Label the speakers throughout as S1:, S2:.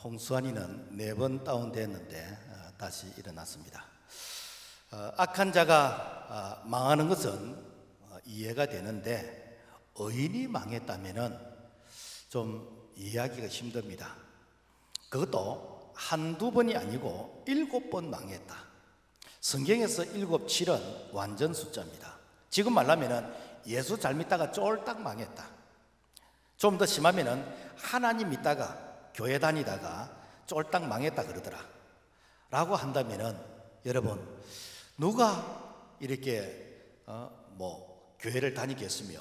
S1: 홍수환이는 4번 다운됐는데 다시 일어났습니다. 악한 자가 망하는 것은 이해가 되는데 의인이 망했다면 좀 이해하기가 힘듭니다. 그것도 한두 번이 아니고 7번 망했다. 성경에서 7, 7은 완전 숫자입니다. 지금 말하면 예수 잘 믿다가 쫄딱 망했다. 좀 더 심하면 하나님 믿다가 교회 다니다가 쫄딱 망했다 그러더라 라고 한다면 여러분, 누가 이렇게 교회를 다니겠으며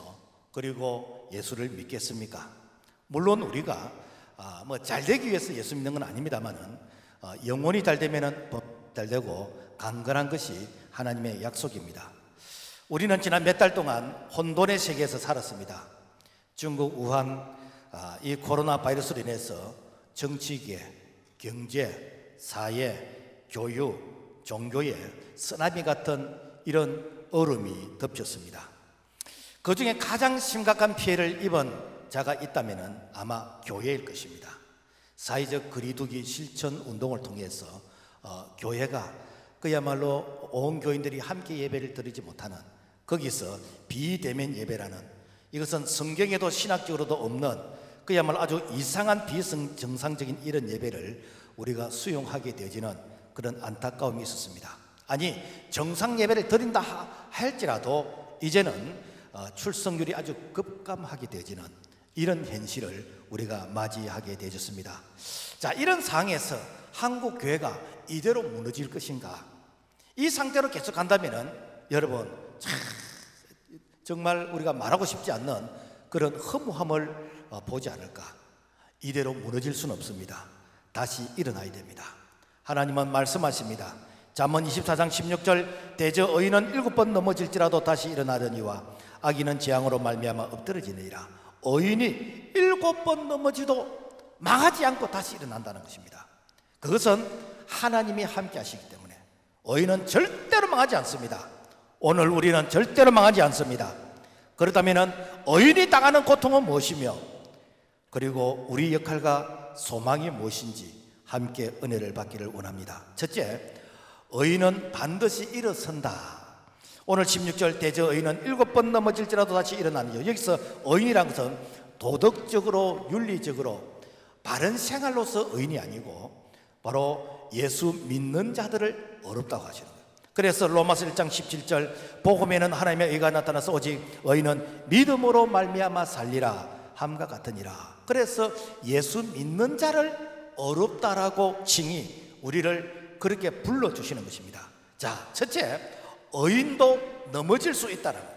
S1: 그리고 예수를 믿겠습니까? 물론 우리가 잘 되기 위해서 예수 믿는 건 아닙니다만은 영혼이 잘 되면은 잘 되고 강건한 것이 하나님의 약속입니다. 우리는 지난 몇 달 동안 혼돈의 세계에서 살았습니다. 중국 우한 이 코로나 바이러스로 인해서 정치계, 경제, 사회, 교육, 종교에 쓰나미 같은 이런 얼음이 덮쳤습니다. 그 중에 가장 심각한 피해를 입은 자가 있다면 아마 교회일 것입니다. 사회적 거리두기 실천 운동을 통해서 교회가 그야말로 온 교인들이 함께 예배를 드리지 못하는, 거기서 비대면 예배라는, 이것은 성경에도 신학적으로도 없는 그야말로 아주 이상한 비정상적인 이런 예배를 우리가 수용하게 되어지는 그런 안타까움이 있었습니다. 아니, 정상 예배를 드린다 할지라도 이제는 출석률이 아주 급감하게 되어지는 이런 현실을 우리가 맞이하게 되어졌습니다. 자, 이런 상황에서 한국 교회가 이대로 무너질 것인가? 이 상태로 계속 간다면 여러분, 정말 우리가 말하고 싶지 않는 그런 허무함을 보지 않을까? 이대로 무너질 수는 없습니다. 다시 일어나야 됩니다. 하나님은 말씀하십니다. 잠언 24장 16절, 대저 의인은 7번 넘어질지라도 다시 일어나려니와 악인은 재앙으로 말미암아 엎드러지느니라. 의인이 7번 넘어지도 망하지 않고 다시 일어난다는 것입니다. 그것은 하나님이 함께 하시기 때문에 의인은 절대로 망하지 않습니다. 오늘 우리는 절대로 망하지 않습니다. 그렇다면 의인이 당하는 고통은 무엇이며, 그리고 우리 역할과 소망이 무엇인지 함께 은혜를 받기를 원합니다. 첫째, 의인은 반드시 일어선다. 오늘 16절, 대저 의인은 7번 넘어질지라도 다시 일어나느니라. 여기서 의인이란 것은 도덕적으로 윤리적으로 바른 생활로서 의인이 아니고 바로 예수 믿는 자들을 어렵다고 하시는 거예요. 그래서 로마서 1장 17절, 복음에는 하나님의 의가 나타나서 오직 의인은 믿음으로 말미암아 살리라 함과 같으니라. 그래서 예수 믿는 자를 어렵다라고 칭히 우리를 그렇게 불러주시는 것입니다. 자, 첫째, 의인도 넘어질 수 있다는 거예요.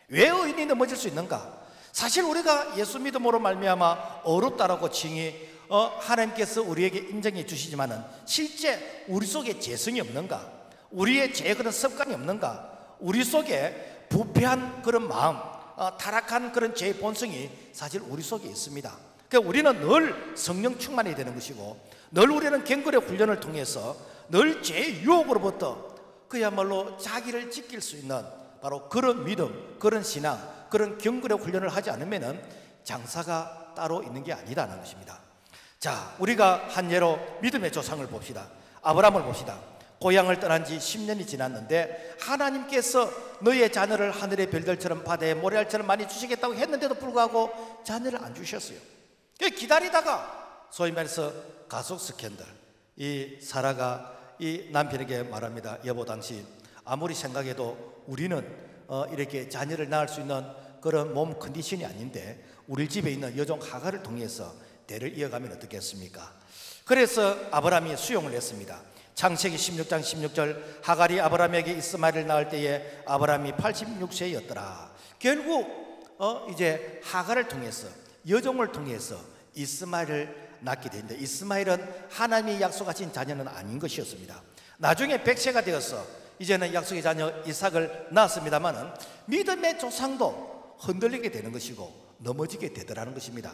S1: 왜 의인이 넘어질 수 있는가? 사실 우리가 예수 믿음으로 말미암아 어렵다라고 칭히 하나님께서 우리에게 인정해 주시지만은 실제 우리 속에 죄성이 없는가? 우리의 죄의 그런 습관이 없는가? 우리 속에 부패한 그런 마음, 타락한 그런 죄의 본성이 사실 우리 속에 있습니다. 그러니까 우리는 늘 성령 충만해야 되는 것이고, 늘 우리는 경건의 훈련을 통해서 늘 죄의 유혹으로부터 그야말로 자기를 지킬 수 있는 바로 그런 믿음, 그런 신앙, 그런 경건의 훈련을 하지 않으면 장사가 따로 있는 게 아니라는 것입니다. 자, 우리가 한 예로 믿음의 조상을 봅시다. 아브라함을 봅시다. 고향을 떠난 지 10년이 지났는데 하나님께서 너의 자녀를 하늘의 별들처럼 바다의 모래알처럼 많이 주시겠다고 했는데도 불구하고 자녀를 안 주셨어요. 기다리다가 소위 말해서 가속 스캔들, 이 사라가 이 남편에게 말합니다. 여보, 당신 아무리 생각해도 우리는 이렇게 자녀를 낳을 수 있는 그런 몸 컨디션이 아닌데 우리 집에 있는 여종 하갈을 통해서 대를 이어가면 어떻겠습니까? 그래서 아브라함이 수용을 했습니다. 창세기 16장 16절, 하갈이 아브라함에게 이스마엘을 낳을 때에 아브라함이 86세였더라. 결국 이제 하갈을 통해서, 여종을 통해서 이스마엘을 낳게 되는데, 이스마엘은 하나님이 약속하신 자녀는 아닌 것이었습니다. 나중에 100세가 되어서 이제는 약속의 자녀 이삭을 낳았습니다만은 믿음의 조상도 흔들리게 되는 것이고 넘어지게 되더라는 것입니다.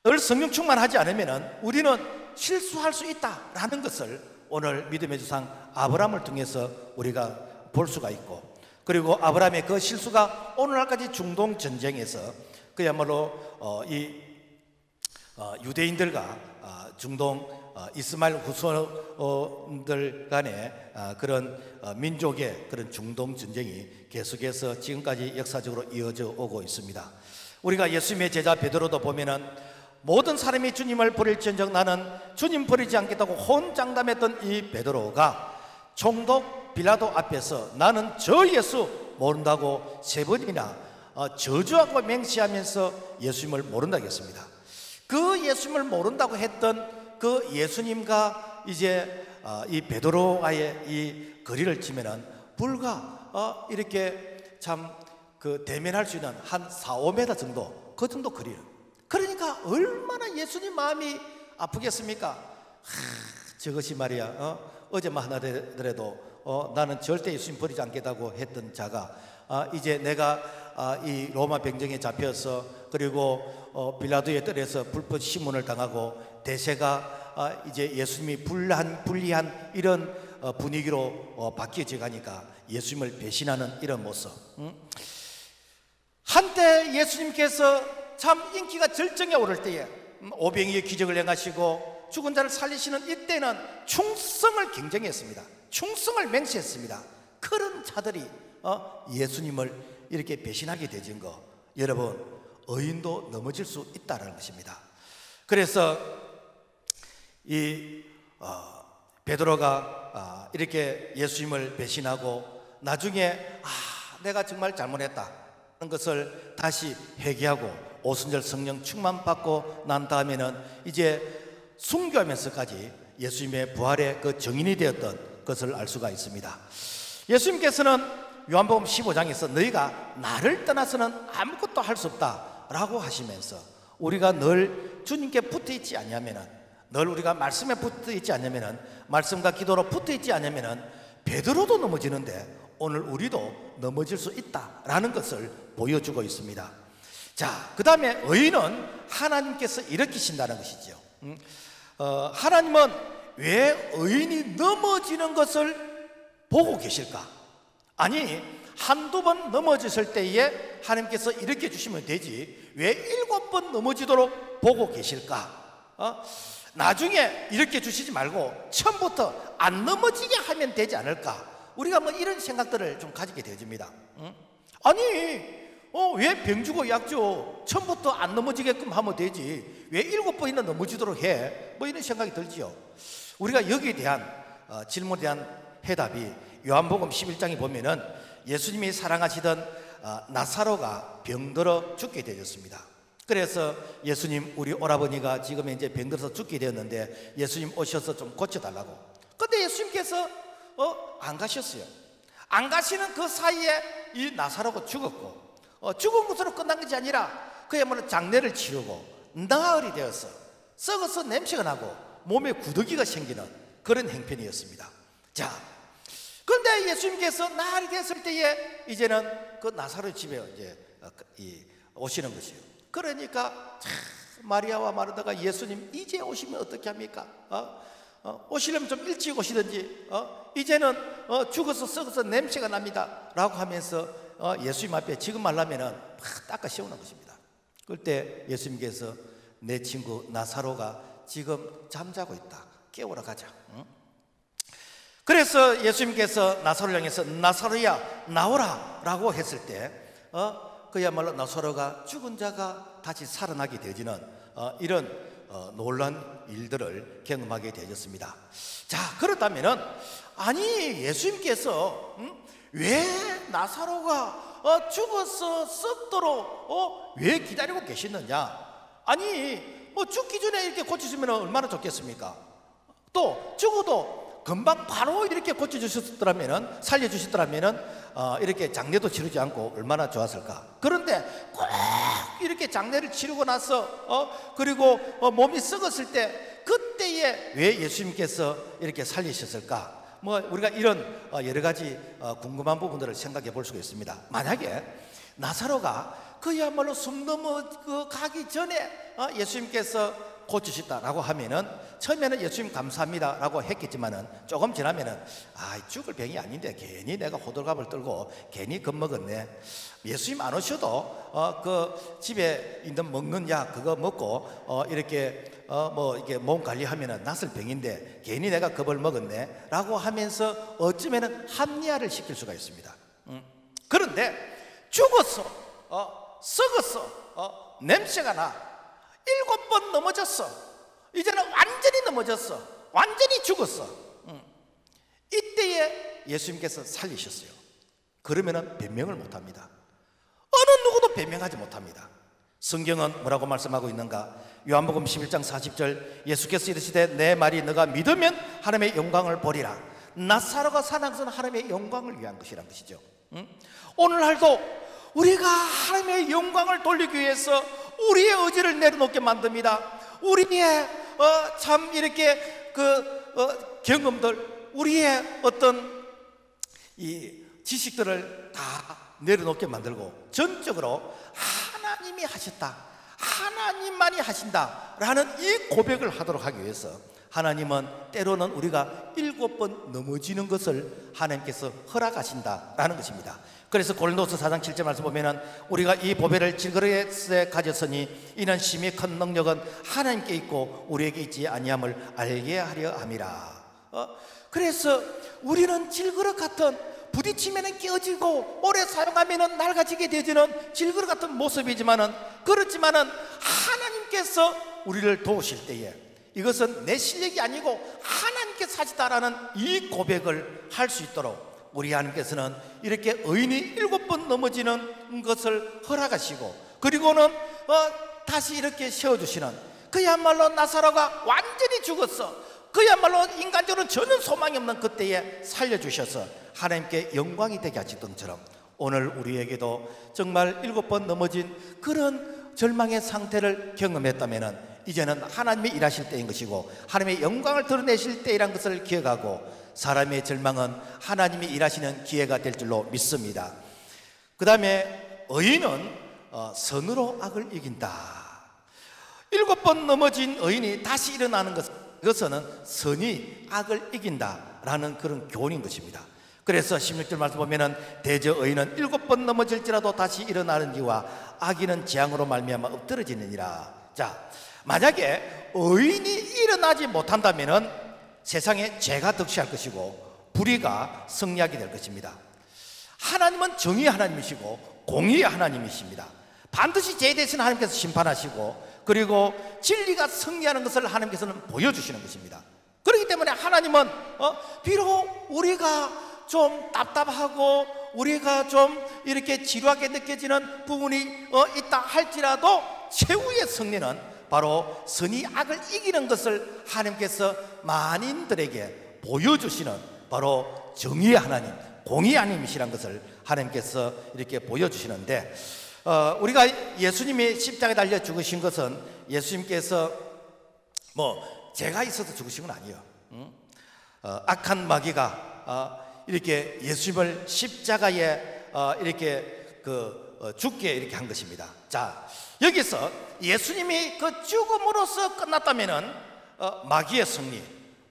S1: 늘 성령 충만하지 않으면 우리는 실수할 수 있다라는 것을 오늘 믿음의 조상 아브라함을 통해서 우리가 볼 수가 있고, 그리고 아브라함의 그 실수가 오늘날까지 중동 전쟁에서 그야말로 이 유대인들과 중동 이스마엘 후손들 간의 그런 민족의 그런 중동 전쟁이 계속해서 지금까지 역사적으로 이어져 오고 있습니다. 우리가 예수님의 제자 베드로도 보면은 모든 사람이 주님을 버릴지언정 나는 주님 버리지 않겠다고 혼장담했던 이 베드로가 총독 빌라도 앞에서 나는 저 예수 모른다고 3번이나 저주하고 맹세하면서 예수님을 모른다고 했습니다. 그 예수님을 모른다고 했던 그 예수님과 이제 이 베드로와의 이 거리를 치면은 불과 이렇게 참 그 대면할 수 있는 한 4, 5m 정도, 그 정도 거리를. 그러니까 얼마나 예수님 마음이 아프겠습니까? 저것이 말이야 어제만 하나 되더라도 나는 절대 예수님 버리지 않겠다고 했던 자가 이제 내가 이 로마 병정에 잡혀서 그리고 빌라도의 뜰에서 불법 시문을 당하고 대세가 이제 예수님이 불리한 이런 분위기로 바뀌어져 가니까 예수님을 배신하는 이런 모습. 한때 예수님께서 참 인기가 절정에 오를 때에 오병이의 기적을 행하시고 죽은 자를 살리시는 이때는 충성을 경쟁했습니다. 충성을 맹세했습니다. 그런 자들이 예수님을 이렇게 배신하게 되진 거, 여러분 의인도 넘어질 수 있다는 것입니다. 그래서 이 베드로가 이렇게 예수님을 배신하고 나중에 내가 정말 잘못했다 하는 것을 다시 회개하고 오순절 성령 충만 받고 난 다음에는 이제 순교하면서까지 예수님의 부활의 그 증인이 되었던 것을 알 수가 있습니다. 예수님께서는 요한복음 15장에서 너희가 나를 떠나서는 아무것도 할 수 없다 라고 하시면서 우리가 늘 주님께 붙어 있지 않냐면은, 늘 우리가 말씀에 붙어 있지 않냐면은, 말씀과 기도로 붙어 있지 않냐면은 베드로도 넘어지는데 오늘 우리도 넘어질 수 있다라는 것을 보여주고 있습니다. 자, 그 다음에 의인은 하나님께서 일으키신다는 것이죠. 하나님은 왜 의인이 넘어지는 것을 보고 계실까? 아니, 한두 번 넘어졌을 때에 하나님께서 일으켜 주시면 되지 왜 7번 넘어지도록 보고 계실까? 나중에 일으켜 주시지 말고 처음부터 안 넘어지게 하면 되지 않을까? 우리가 뭐 이런 생각들을 좀 가지게 되어집니다. 아니 왜 병주고 약주 처음부터 안 넘어지게끔 하면 되지 왜 7번이나 넘어지도록 해? 뭐 이런 생각이 들지요. 우리가 여기에 대한 질문에 대한 해답이 요한복음 11장에 보면은 예수님이 사랑하시던 나사로가 병들어 죽게 되었습니다. 그래서 예수님, 우리 오라버니가 지금 이제 병들어서 죽게 되었는데 예수님 오셔서 좀 고쳐달라고. 근데 예수님께서 안 가셨어요. 안 가시는 그 사이에 이 나사로가 죽었고, 죽은 것으로 끝난 것이 아니라 그야말로 장례를 치르고 나흘이 되어서 썩어서 냄새가 나고 몸에 구더기가 생기는 그런 행편이었습니다. 자, 그런데 예수님께서 나흘이 됐을 때에 이제는 그 나사로 집에 이제 오시는 것이에요. 그러니까 참 마리아와 마르다가 예수님 이제 오시면 어떻게 합니까? 오시려면 좀 일찍 오시든지 이제는 죽어서 썩어서 냄새가 납니다 라고 하면서 예수님 앞에 지금 말라면은 막 닦아 씌우는 것입니다. 그때 예수님께서 내 친구 나사로가 지금 잠자고 있다, 깨우러 가자. 응? 그래서 예수님께서 나사로를 향해서 나사로야 나오라 라고 했을 때 그야말로 나사로가 죽은 자가 다시 살아나게 되어지는 이런 놀란 일들을 경험하게 되었습니다. 자, 그렇다면은 아니 예수님께서 왜 나사로가 죽어서 썩도록 왜 기다리고 계시느냐? 아니 뭐 죽기 전에 이렇게 고치시면 얼마나 좋겠습니까? 또 죽어도 금방 바로 이렇게 고쳐주셨더라면, 살려주셨더라면 이렇게 장례도 치르지 않고 얼마나 좋았을까? 그런데 꼭 이렇게 장례를 치르고 나서 그리고 몸이 썩었을 때 그때에 왜 예수님께서 이렇게 살리셨을까? 뭐 우리가 이런 여러 가지 궁금한 부분들을 생각해 볼 수가 있습니다. 만약에 나사로가 그야말로 숨 넘어가기 전에 예수님께서 고치셨다라고 하면은 처음에는 예수님 감사합니다라고 했겠지만은 조금 지나면은 죽을 병이 아닌데 괜히 내가 호들갑을 떨고 괜히 겁먹었네. 예수님 안 오셔도 그 집에 있는 먹는 약 그거 먹고 이렇게 이렇게 몸 관리하면은 낫을 병인데 괜히 내가 겁을 먹었네라고 하면서 어쩌면은 합리화를 시킬 수가 있습니다. 그런데 죽었어, 썩었어, 냄새가 나. 7번 넘어졌어. 이제는 완전히 넘어졌어. 완전히 죽었어. 이때에 예수님께서 살리셨어요. 그러면은 변명을 못합니다. 어느 누구도 변명하지 못합니다. 성경은 뭐라고 말씀하고 있는가? 요한복음 11장 40절 예수께서 이르시되 내 말이 너가 믿으면 하나님의 영광을 보리라. 나사로가 사는 것은 하나님의 영광을 위한 것이란 것이죠. 오늘날도 우리가 하나님의 영광을 돌리기 위해서 우리의 의지를 내려놓게 만듭니다. 우리의 참 이렇게 경험들, 우리의 어떤 이 지식들을 다 내려놓게 만들고 전적으로 하나님이 하셨다, 하나님만이 하신다라는 이 고백을 하도록 하기 위해서 하나님은 때로는 우리가 7번 넘어지는 것을 하나님께서 허락하신다라는 것입니다. 그래서 고린도서 4장 7절 말씀 보면은 우리가 이 보배를 질그릇에 가졌으니 이는 심히 큰 능력은 하나님께 있고 우리에게 있지 아니함을 알게 하려 함이라. 그래서 우리는 질그릇 같은 부딪히면 깨어지고 오래 사용하면 낡아지게 되지는 질그릇 같은 모습이지만은 그렇지만은 하나님께서 우리를 도우실 때에 이것은 내 실력이 아니고 하나님께서 하시다라는 이 고백을 할 수 있도록 우리 하나님께서는 이렇게 의인이 7번 넘어지는 것을 허락하시고 그리고는 다시 이렇게 세워주시는 그야말로 나사로가 완전히 죽었어. 그야말로 인간적으로 전혀 소망이 없는 그때에 살려주셔서 하나님께 영광이 되게 하시던 것처럼 오늘 우리에게도 정말 7번 넘어진 그런 절망의 상태를 경험했다면 이제는 하나님이 일하실 때인 것이고 하나님의 영광을 드러내실 때이란 것을 기억하고 사람의 절망은 하나님이 일하시는 기회가 될 줄로 믿습니다. 그 다음에 의인은 선으로 악을 이긴다. 7번 넘어진 의인이 다시 일어나는 그것은 선이 악을 이긴다라는 그런 교훈인 것입니다. 그래서 16절 말씀 보면은 대저 의인은 7번 넘어질지라도 다시 일어나는지와 악인은 재앙으로 말미암아 엎드러지느니라. 자, 만약에 의인이 일어나지 못한다면은 세상에 죄가 득시할 것이고 불의가 승리하게 될 것입니다. 하나님은 정의의 하나님이시고 공의의 하나님이십니다. 반드시 죄에 대해서는 하나님께서 심판하시고 그리고 진리가 승리하는 것을 하나님께서는 보여주시는 것입니다. 그렇기 때문에 하나님은 비록 우리가 좀 답답하고 우리가 좀 이렇게 지루하게 느껴지는 부분이 있다 할지라도 최후의 승리는 바로 선이 악을 이기는 것을 하나님께서 만인들에게 보여주시는 바로 정의의 하나님, 공의의 하나님이시라는 것을 하나님께서 이렇게 보여주시는데 우리가 예수님이 십자가에 달려 죽으신 것은 예수님께서 죄가 있어서 죽으신 건 아니에요. 악한 마귀가 이렇게 예수님을 십자가에 이렇게 죽게 이렇게 한 것입니다. 자, 여기서 예수님이 그 죽음으로써 끝났다면은 마귀의 승리,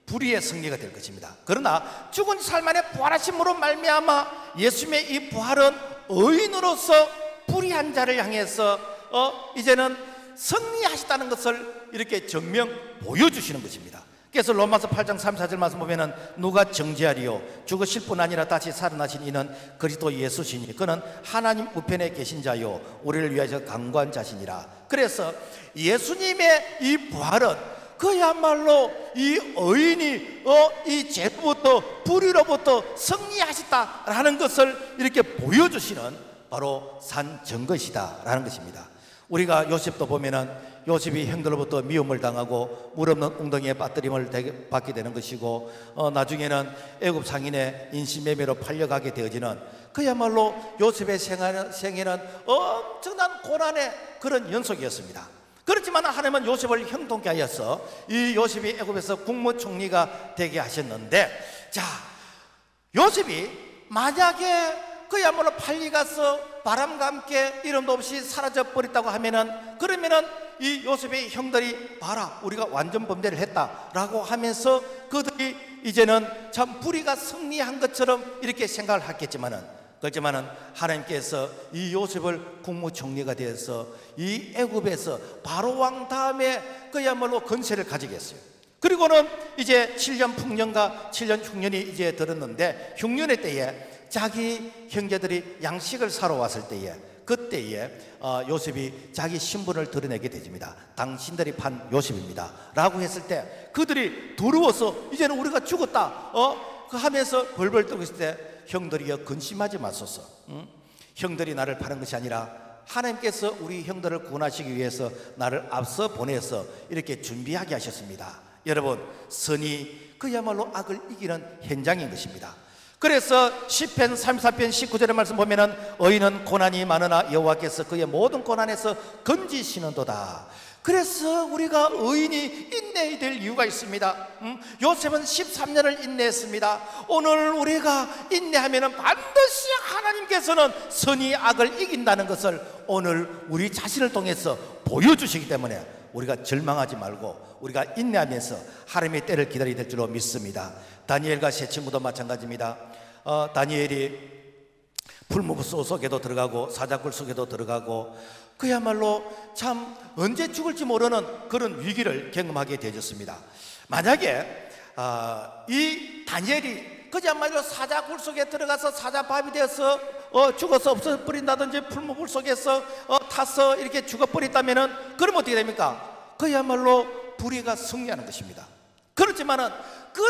S1: 불의의 승리가 될 것입니다. 그러나 죽은 삶 안에 부활하심으로 말미암아 예수님의 이 부활은 의인으로서 불의한 자를 향해서 이제는 승리하시다는 것을 이렇게 증명 보여주시는 것입니다. 그래서 로마서 8장 34절 말씀 보면은 누가 정죄하리요 죽으실 뿐 아니라 다시 살아나신 이는 그리스도 예수시니 그는 하나님 우편에 계신 자요 우리를 위하여 강구한 자시니라. 그래서 예수님의 이 부활은 그야말로 이 의인이 이 죄로부터 불의로부터 승리하셨다라는 것을 이렇게 보여주시는 바로 산 증거시다라는 것입니다. 우리가 요셉도 보면은 요셉이 형들로부터 미움을 당하고 물 없는 웅덩이에 빠뜨림을 받게 되는 것이고 나중에는 애굽 상인의 인신매매로 팔려가게 되어지는 그야말로 요셉의 생애는 엄청난 고난의 그런 연속이었습니다. 그렇지만 하나님은 요셉을 형통케 하여서 이 요셉이 애굽에서 국무총리가 되게 하셨는데 자, 요셉이 만약에 그야말로 팔리 가서 바람과 함께 이름도 없이 사라져 버렸다고 하면은, 그러면은 이 요셉의 형들이 봐라 우리가 완전 범죄를 했다라고 하면서 그들이 이제는 참 불의가 승리한 것처럼 이렇게 생각을 했겠지만은, 그렇지만은 하나님께서 이 요셉을 국무총리가 되어서 이 애굽에서 바로 왕 다음에 그야말로 권세를 가지게 했어요. 그리고는 이제 7년 풍년과 7년 흉년이 이제 들었는데, 흉년의 때에 자기 형제들이 양식을 사러 왔을 때에, 그때에 요셉이 자기 신분을 드러내게 되집니다. 당신들이 판 요셉입니다 라고 했을 때 그들이 두려워서 이제는 우리가 죽었다 하면서 벌벌 떨고 있을 때, 형들이여 근심하지 마소서. 형들이 나를 파는 것이 아니라 하나님께서 우리 형들을 구원하시기 위해서 나를 앞서 보내서 이렇게 준비하게 하셨습니다. 여러분, 선이 그야말로 악을 이기는 현장인 것입니다. 그래서 시편 34편 19절의 말씀 보면은 의인은 고난이 많으나 여호와께서 그의 모든 고난에서 건지시는도다. 그래서 우리가 의인이 인내해야 될 이유가 있습니다. 요셉은 13년을 인내했습니다. 오늘 우리가 인내하면 반드시 하나님께서는 선이 악을 이긴다는 것을 오늘 우리 자신을 통해서 보여주시기 때문에 우리가 절망하지 말고 우리가 인내하면서 하나님의 때를 기다려야 될 줄로 믿습니다. 다니엘과 세 친구도 마찬가지입니다. 다니엘이 풀무불 속에도 들어가고 사자굴 속에도 들어가고 그야말로 참 언제 죽을지 모르는 그런 위기를 경험하게 되었습니다. 만약에 이 다니엘이 그야말로 사자굴 속에 들어가서 사자밥이 되어서 죽어서 없어버린다든지 풀무불 속에서 타서 이렇게 죽어버렸다면은 그러면 어떻게 됩니까? 그야말로 불의가 승리하는 것입니다. 그렇지만은 그런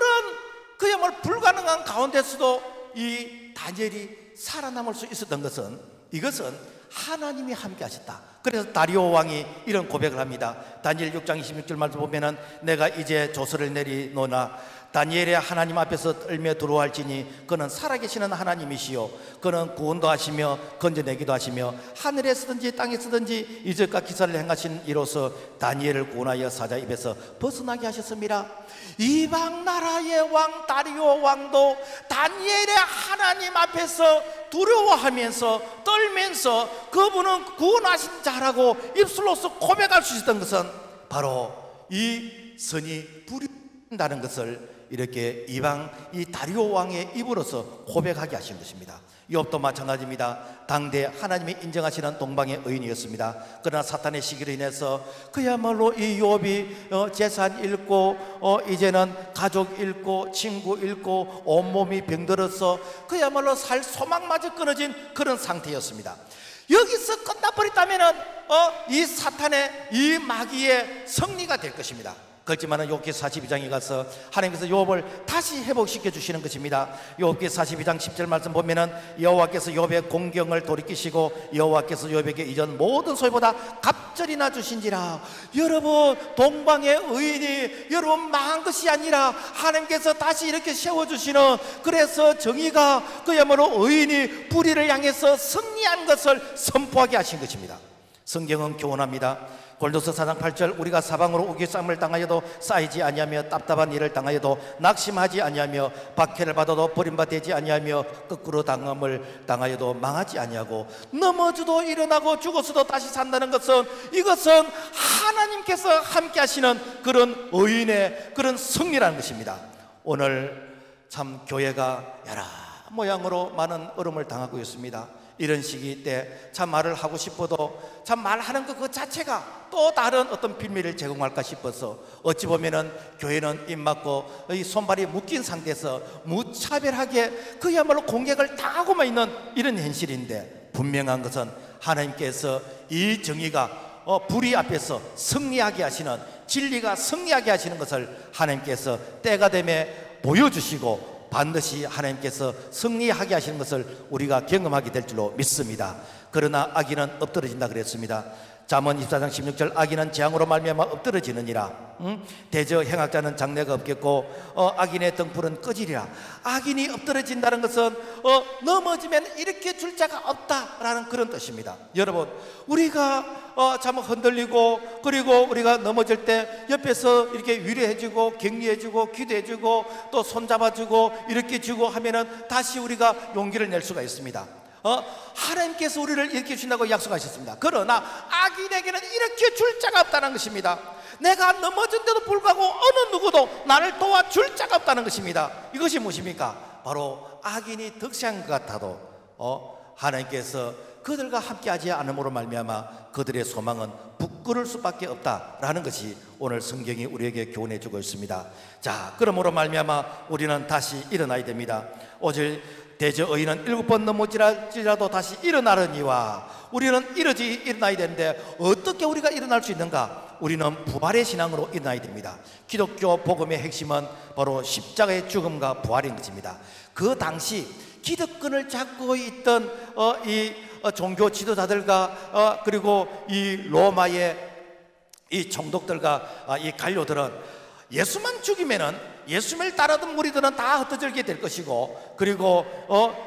S1: 그야말로 불가능한 가운데서도 이 다니엘이 살아남을 수 있었던 것은, 이것은 하나님이 함께 하셨다. 그래서 다리오 왕이 이런 고백을 합니다. 다니엘 6장 26절 말씀 보면은 내가 이제 조서를 내리노나 다니엘의 하나님 앞에서 떨며 두려워할지니 그는 살아계시는 하나님이시요 그는 구원도 하시며 건져내기도 하시며 하늘에 서든지 땅에 서든지 이적과 기사를 행하신 이로써 다니엘을 구원하여 사자 입에서 벗어나게 하셨습니다. 이방 나라의 왕 다리오 왕도 다니엘의 하나님 앞에서 두려워하면서 떨면서 그분은 구원하신 자라고 입술로서 고백할 수 있었던 것은 바로 이 선이 부린다는 것을 이렇게 이방 이 다리오 왕의 입으로서 고백하게 하신 것입니다. 욥도 마찬가지입니다. 당대 하나님이 인정하시는 동방의 의인이었습니다. 그러나 사탄의 시기로 인해서 그야말로 이 욥이 재산 잃고 이제는 가족 잃고 친구 잃고 온몸이 병들어서 그야말로 살 소망마저 끊어진 그런 상태였습니다. 여기서 끝나버렸다면 이 사탄의 이 마귀의 승리가 될 것입니다. 그렇지만 욥기 42장에 가서 하나님께서 욥을 다시 회복시켜 주시는 것입니다. 욥기 42장 10절 말씀 보면은 여호와께서 욥의 공경을 돌이키시고 여호와께서 욥에게 이전 모든 소유보다 갑절이나 주신지라. 여러분, 동방의 의인이 여러분 망한 것이 아니라 하나님께서 다시 이렇게 세워주시는, 그래서 정의가 그야말로 의인이 불의를 향해서 승리한 것을 선포하게 하신 것입니다. 성경은 교훈합니다. 골로새 4장 8절 우리가 사방으로 우기쌈을 당하여도 쌓이지 아니하며 답답한 일을 당하여도 낙심하지 아니하며 박해를 받아도 버림받지 아니하며 거꾸로 당함을 당하여도 망하지 아니하고 넘어져도 일어나고 죽어서도 다시 산다는 것은, 이것은 하나님께서 함께 하시는 그런 의인의 그런 승리라는 것입니다. 오늘 참 교회가 여러 모양으로 많은 어려움을 당하고 있습니다. 이런 시기 때 참 말을 하고 싶어도 참 말하는 것 그 자체가 또 다른 어떤 빌미를 제공할까 싶어서 어찌 보면은 교회는 입 막고 이 손발이 묶인 상태에서 무차별하게 그야말로 공격을 당하고만 있는 이런 현실인데, 분명한 것은 하나님께서 이 정의가 불의 앞에서 승리하게 하시는, 진리가 승리하게 하시는 것을 하나님께서 때가 되매 보여주시고 반드시 하나님께서 승리하게 하시는 것을 우리가 경험하게 될 줄로 믿습니다. 그러나 악인은 엎드러진다 그랬습니다. 잠언 24장 16절 악인은 재앙으로 말미암아 엎드러지느니라. 대저 행악자는 장래가 없겠고 악인의 등불은 꺼지리라. 악인이 엎드러진다는 것은 넘어지면 이렇게 줄 자가 없다라는 그런 뜻입니다. 여러분, 우리가 참 흔들리고 그리고 우리가 넘어질 때 옆에서 이렇게 위로해주고 격려해주고 기도해주고 또 손잡아주고 이렇게 주고 하면은 다시 우리가 용기를 낼 수가 있습니다. 하나님께서 우리를 이렇게 주신다고 약속하셨습니다. 그러나 악인에게는 이렇게 줄 자가 없다는 것입니다. 내가 넘어진데도 불구하고 어느 누구도 나를 도와줄 자가 없다는 것입니다. 이것이 무엇입니까? 바로 악인이 득세한 것 같아도 하나님께서 그들과 함께하지 않음으로 말미암아 그들의 소망은 부끄러울 수밖에 없다라는 것이 오늘 성경이 우리에게 교훈해주고 있습니다. 자, 그러므로 말미암아 우리는 다시 일어나야 됩니다. 오직 대저 의인은 7번 넘어질지라도 다시 일어나려니와 우리는 일어나야 되는데 어떻게 우리가 일어날 수 있는가? 우리는 부활의 신앙으로 일어나야 됩니다. 기독교 복음의 핵심은 바로 십자가의 죽음과 부활인 것입니다. 그 당시 기득권을 잡고 있던 이 종교 지도자들과 그리고 이 로마의 이 총독들과 이 관료들은 예수만 죽이면은 예수를 따르던 무리들은 다 흩어지게 될 것이고, 그리고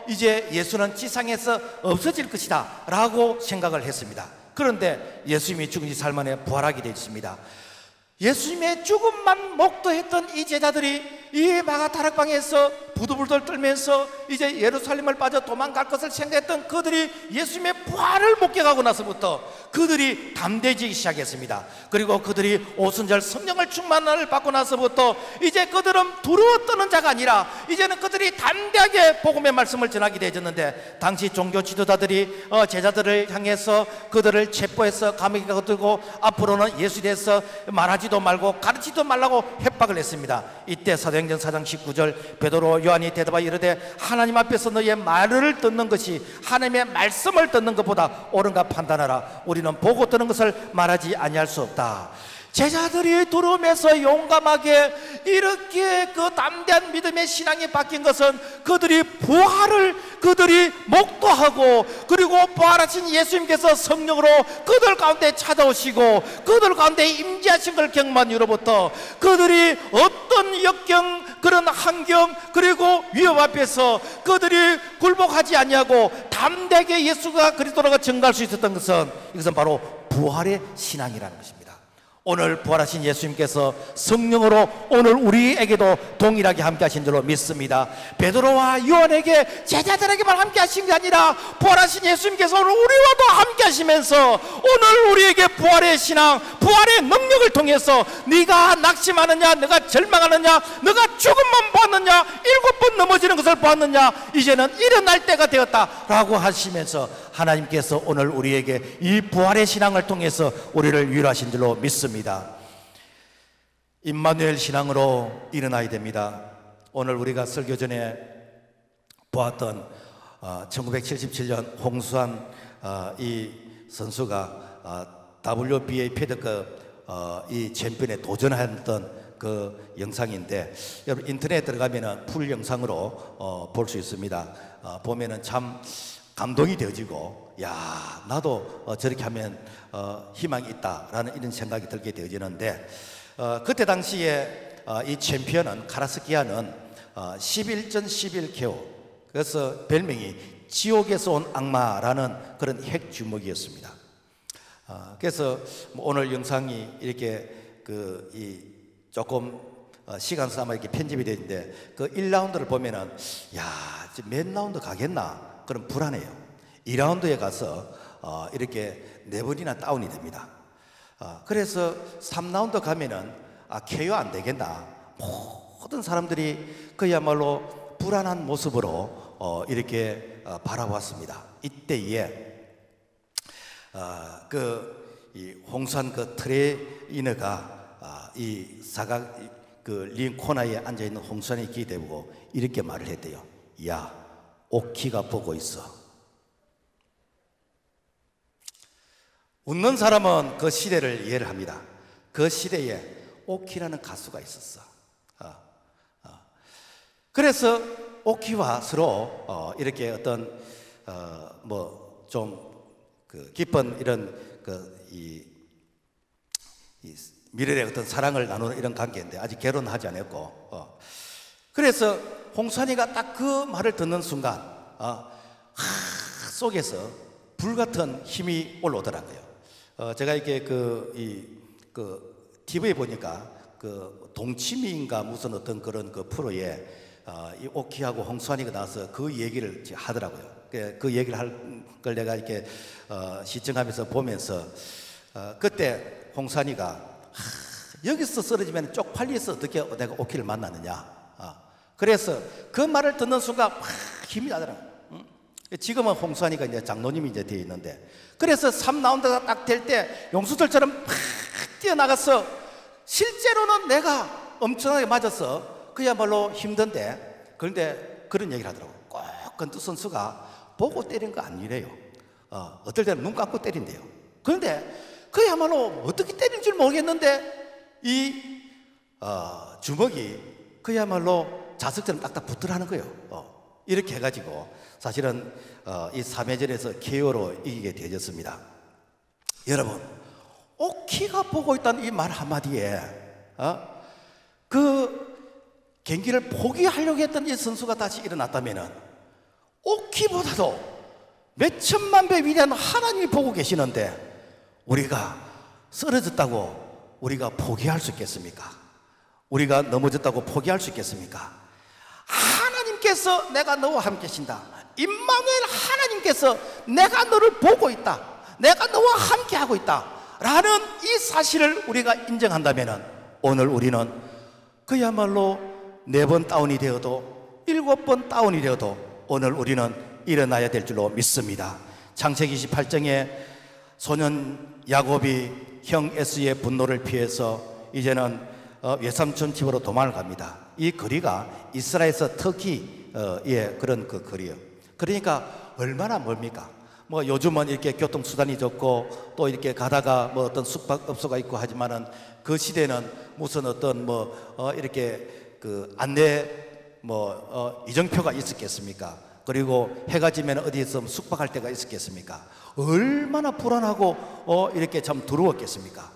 S1: 이제 예수는 지상에서 없어질 것이다 라고 생각을 했습니다. 그런데 예수님이 죽은 지 사흘 만에 부활하게 되어 있습니다. 예수님의 죽음만 목도했던 이 제자들이 이 마가다락방에서 부들부들 떨면서 이제 예루살렘을 빠져 도망갈 것을 생각했던 그들이 예수님의 부활을 목격하고 나서부터 그들이 담대해지기 시작했습니다. 그리고 그들이 오순절 성령을 충만을 받고 나서부터 이제 그들은 두려워 떠는 자가 아니라 이제는 그들이 담대하게 복음의 말씀을 전하게 되어졌는데, 당시 종교 지도자들이 제자들을 향해서 그들을 체포해서 감옥에 가두고 앞으로는 예수에 대해서 말하지도 말고 가르치지도 말라고 협박을 했습니다. 이때 사도행전 4장 19절 베드로 요한이 대답하여 이르되 하나님 앞에서 너의 말을 듣는 것이 하나님의 말씀을 듣는 것보다 옳은가 판단하라. 우리는 보고 듣는 것을 말하지 아니할 수 없다. 제자들이 두려움에서 용감하게 이렇게 그 담대한 믿음의 신앙이 바뀐 것은 그들이 부활을 그들이 목도하고, 그리고 부활하신 예수님께서 성령으로 그들 가운데 찾아오시고 그들 가운데 임재하신 걸 경험한 이후로부터 그들이 어떤 역경, 그런 환경, 그리고 위협 앞에서 그들이 굴복하지 아니하고 담대하게 예수가 그리스도라고 증거할 수 있었던 것은, 이것은 바로 부활의 신앙이라는 것입니다. 오늘 부활하신 예수님께서 성령으로 오늘 우리에게도 동일하게 함께 하신 줄로 믿습니다. 베드로와 요한에게, 제자들에게만 함께 하신 게 아니라 부활하신 예수님께서 오늘 우리와도 함께 하시면서 오늘 우리에게 부활의 신앙, 부활의 능력을 통해서 네가 낙심하느냐, 네가 절망하느냐, 네가 죽음만 보았느냐, 7번 넘어지는 것을 보았느냐, 이제는 일어날 때가 되었다라고 하시면서 하나님께서 오늘 우리에게 이 부활의 신앙을 통해서 우리를 위로하신 줄로 믿습니다. 임마누엘 신앙으로 일어나야 됩니다. 오늘 우리가 설교 전에 보았던 1977년 홍수환 이 선수가 WBA 패드급 이 챔피언에 도전했던 그 영상인데, 여러분 인터넷에 들어가면 풀 영상으로 볼 수 있습니다. 보면은 참 감동이 되어지고, 야, 나도 저렇게 하면 희망이 있다라는 이런 생각이 들게 되어지는데, 그때 당시에 이 챔피언은, 카라스키아는 11전 11KO, 그래서 별명이 지옥에서 온 악마라는 그런 핵 주먹이었습니다. 그래서 오늘 영상이 이렇게 조금 시간상 이렇게 편집이 되는데, 그 1라운드를 보면은 야, 몇 라운드 가겠나 그럼 불안해요. 2라운드에 가서 이렇게 4번이나 다운이 됩니다. 그래서 3라운드 가면은 KO 안 되겠나, 모든 사람들이 그야말로 불안한 모습으로 이렇게 바라보았습니다. 이때에 이 홍수환 그 트레이너가 이 사각 그 링 코너에 앉아 있는 홍수환이 기대보고 이렇게 말을 했대요. 야, 오키가 보고 있어. 웃는 사람은 그 시대를 이해를 합니다. 그 시대에 오키라는 가수가 있었어. 그래서 오키와 서로 이렇게 어떤 뭐 좀 그 깊은 이런 이 미래의 어떤 사랑을 나누는 이런 관계인데 아직 결혼하지 않았고, 그래서 홍수환이가 딱 그 말을 듣는 순간 속에서 불같은 힘이 올라오더라고요. 제가 이렇게 TV에 보니까 그 동치미인가 무슨 어떤 그런 그 프로에 이 오키하고 홍수환이가 나와서 그 얘기를 하더라고요. 그 얘기를 할 걸 내가 이렇게 시청하면서 보면서 그때 홍산이가 여기서 쓰러지면 쪽팔려서 어떻게 내가 오키를 만나느냐. 그래서 그 말을 듣는 순간 막 힘이 나더라. 지금은 홍산이가 이제 장로님이 이제 되어 있는데, 그래서 3라운드가 딱 될 때 용수들처럼 막 뛰어나가서 실제로는 내가 엄청나게 맞았어. 그야말로 힘든데, 그런데 그런 얘기를 하더라고. 꼭 권투 선수가 보고 때린 거 아니래요. 어떨 때는 눈 감고 때린대요. 그런데 그야말로 어떻게 때린 줄 모르겠는데 이 주먹이 그야말로 자석처럼 딱딱 붙더라는 거예요. 이렇게 해가지고 사실은 이 3회전에서 KO로 이기게 되어졌습니다. 여러분, 오키가 보고 있다는 이 말 한마디에 그 경기를 포기하려고 했던 이 선수가 다시 일어났다면 오키보다도 몇 천만 배 위대한 하나님이 보고 계시는데 우리가 쓰러졌다고 우리가 포기할 수 있겠습니까? 우리가 넘어졌다고 포기할 수 있겠습니까? 하나님께서 내가 너와 함께 계신다. 임마누엘 하나님께서 내가 너를 보고 있다. 내가 너와 함께 하고 있다. 라는 이 사실을 우리가 인정한다면 오늘 우리는 그야말로 4번 다운이 되어도 7번 다운이 되어도 오늘 우리는 일어나야 될 줄로 믿습니다. 창세기 28장에 소년 야곱이 형 에서의 분노를 피해서 이제는 외삼촌 집으로 도망을 갑니다. 이 거리가 이스라엘에서 터키의 그런 그 거리예요. 그러니까 얼마나 멀습니까? 뭐 요즘은 이렇게 교통수단이 좋고 또 이렇게 가다가 뭐 어떤 숙박업소가 있고 하지만은 그 시대는 무슨 어떤 이렇게 그 안내 이정표가 있었겠습니까? 그리고 해가 지면 어디에서 숙박할 때가 있었겠습니까? 얼마나 불안하고 이렇게 참 두려웠겠습니까?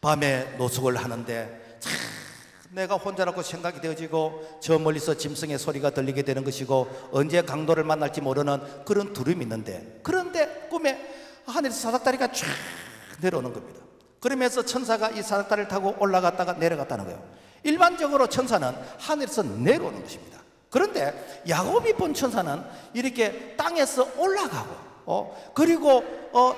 S1: 밤에 노숙을 하는데 참 내가 혼자라고 생각이 되어지고 저 멀리서 짐승의 소리가 들리게 되는 것이고 언제 강도를 만날지 모르는 그런 두려움이 있는데, 그런데 꿈에 하늘에서 사닥다리가 쫙 내려오는 겁니다. 그러면서 천사가 이 사닥다리를 타고 올라갔다가 내려갔다는 거예요. 일반적으로 천사는 하늘에서 내려오는 것입니다. 그런데 야곱이 본 천사는 이렇게 땅에서 올라가고 그리고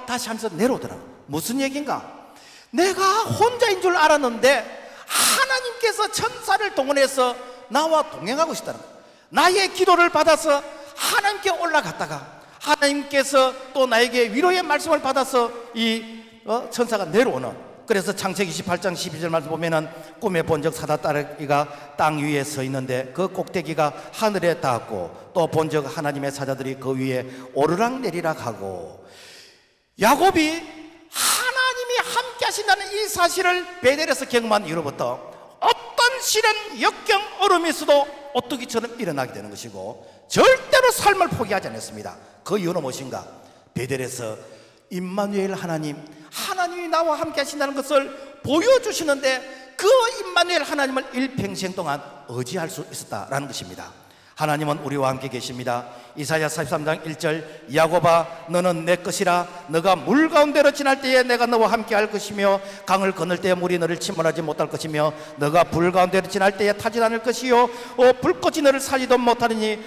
S1: 다시 하면서 내려오더라고요. 무슨 얘기인가? 내가 혼자인 줄 알았는데 하나님께서 천사를 동원해서 나와 동행하고 있다는 거예요. 나의 기도를 받아서 하나님께 올라갔다가 하나님께서 또 나에게 위로의 말씀을 받아서 이 천사가 내려오는, 그래서 창세기 28장 12절 말씀 보면은 꿈에 본적 사닥다리가 땅 위에 서 있는데 그 꼭대기가 하늘에 닿았고 또 본적 하나님의 사자들이 그 위에 오르락 내리락 하고, 야곱이 하나님이 함께 하신다는 이 사실을 베델에서 경험한 이후로부터 어떤 시련, 역경, 어려움이 있어도 오뚜기처럼 일어나게 되는 것이고 절대로 삶을 포기하지 않았습니다. 그 이유는 무엇인가? 베델에서 임마누엘 하나님이 나와 함께 하신다는 것을 보여주시는데 그 임마누엘 하나님을 일평생 동안 의지할 수 있었다라는 것입니다. 하나님은 우리와 함께 계십니다. 이사야 43장 1절 야곱아 너는 내 것이라 너가 물 가운데로 지날 때에 내가 너와 함께 할 것이며 강을 건널 때에 물이 너를 침몰하지 못할 것이며 너가 불 가운데로 지날 때에 타지 않을 것이요 불꽃이 너를 살리도 못하리니